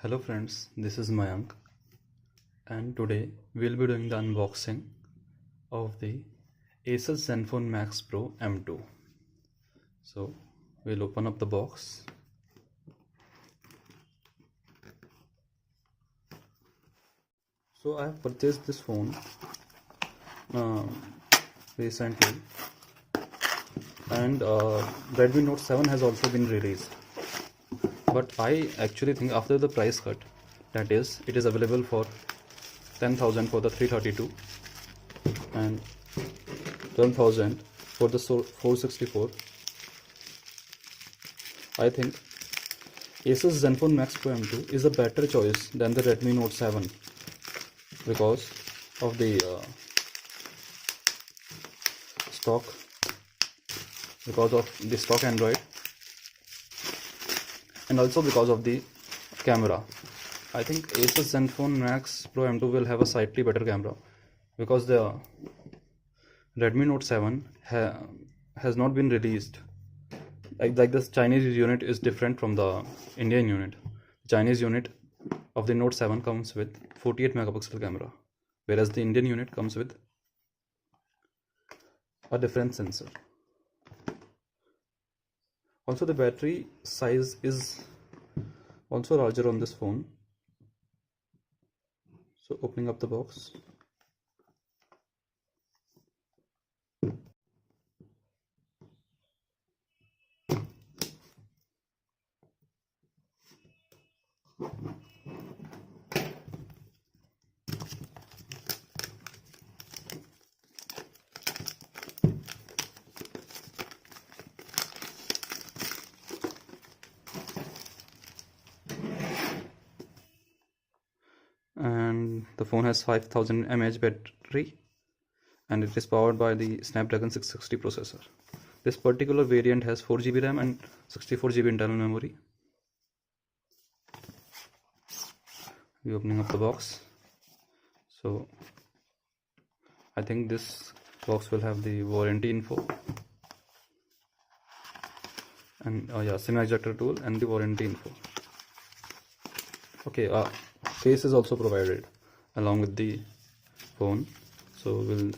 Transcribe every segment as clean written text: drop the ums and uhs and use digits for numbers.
Hello friends, this is Mayank and today we'll be doing the unboxing of the Asus Zenfone Max Pro M2. So we'll open up the box. So I have purchased this phone recently and Redmi Note 7 has also been released. But I actually think after the price cut, that is, it is available for 10,000 for the 332 and 12,000 for the 464. I think Asus Zenfone Max Pro M2 is a better choice than the Redmi Note 7 because of the stock Android and also because of the camera. I think Asus Zenfone Max Pro M2 will have a slightly better camera because the Redmi Note 7 has not been released. Like this Chinese unit is different from the Indian unit. Chinese unit of the Note 7 comes with 48 megapixel camera, whereas the Indian unit comes with a different sensor. Also, the battery size is also larger on this phone. So opening up the box. And the phone has 5000 mAh battery and it is powered by the Snapdragon 660 processor. This particular variant has 4GB RAM and 64GB internal memory. We're opening up the box. So I think this box will have the warranty info and SIM ejector tool and the warranty info. Okay, case is also provided along with the phone, so we'll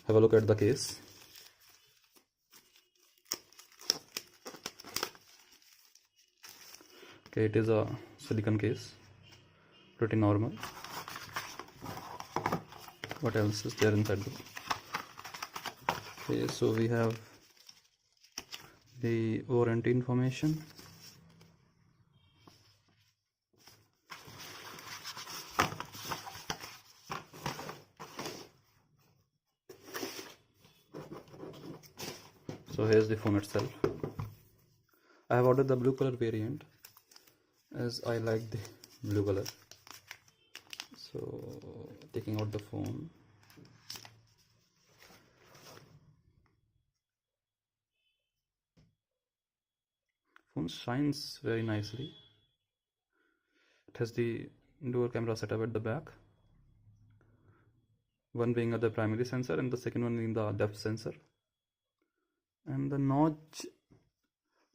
have a look at the case. Okay, it is a silicon case, pretty normal. What else is there inside the box? Okay, so we have the warranty information, so here's the phone itself. I have ordered the blue color variant as I like the blue color. So taking out the phone, phone shines very nicely. It has the dual camera setup at the back, one being the primary sensor and the second one being the depth sensor, and the notch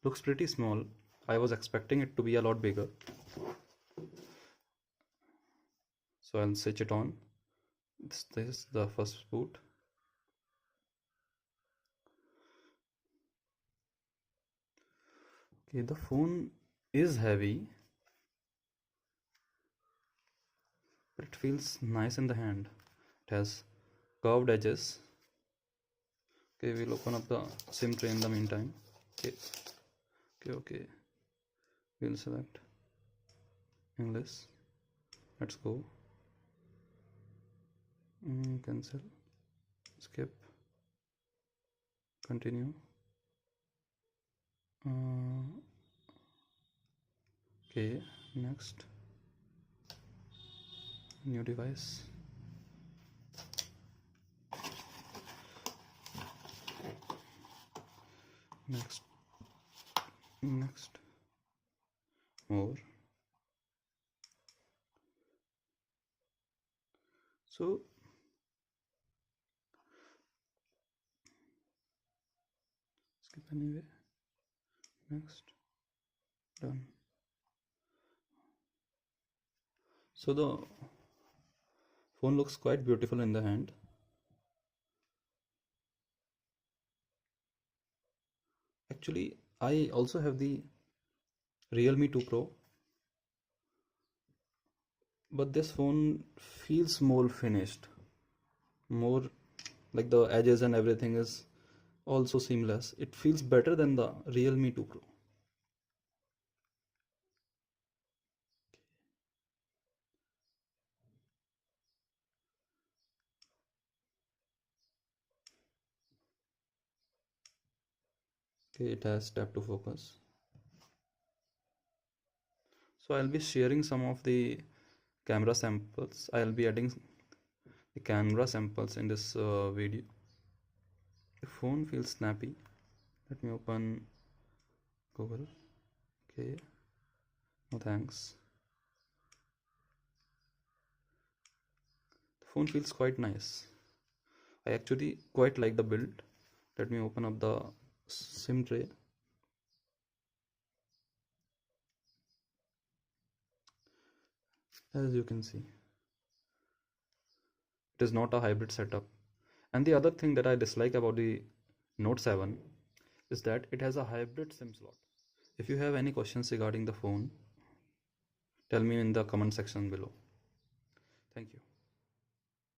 looks pretty small. I was expecting it to be a lot bigger, so I'll switch it on. This is the first boot. Okay, the phone is heavy, but it feels nice in the hand. It has curved edges. Okay, we'll open up the SIM tray in the meantime. Okay. We'll select English. Let's go. Cancel. Skip. Continue. Okay, next. New device. Next. More. So skip anyway. Next. Done. So the phone looks quite beautiful in the hand. Actually, I also have the Realme 2 Pro, but this phone feels more finished, more like the edges and everything is also seamless. It feels better than the Realme 2 Pro. Okay, it has tap to focus. So I'll be sharing some of the camera samples. I'll be adding the camera samples in this video. The phone feels snappy. Let me open Google. Okay, no thanks. The phone feels quite nice. I actually quite like the build. Let me open up the SIM tray. As you can see, it is not a hybrid setup. And the other thing that I dislike about the Note 7 is that it has a hybrid SIM slot. If you have any questions regarding the phone, tell me in the comment section below. Thank you.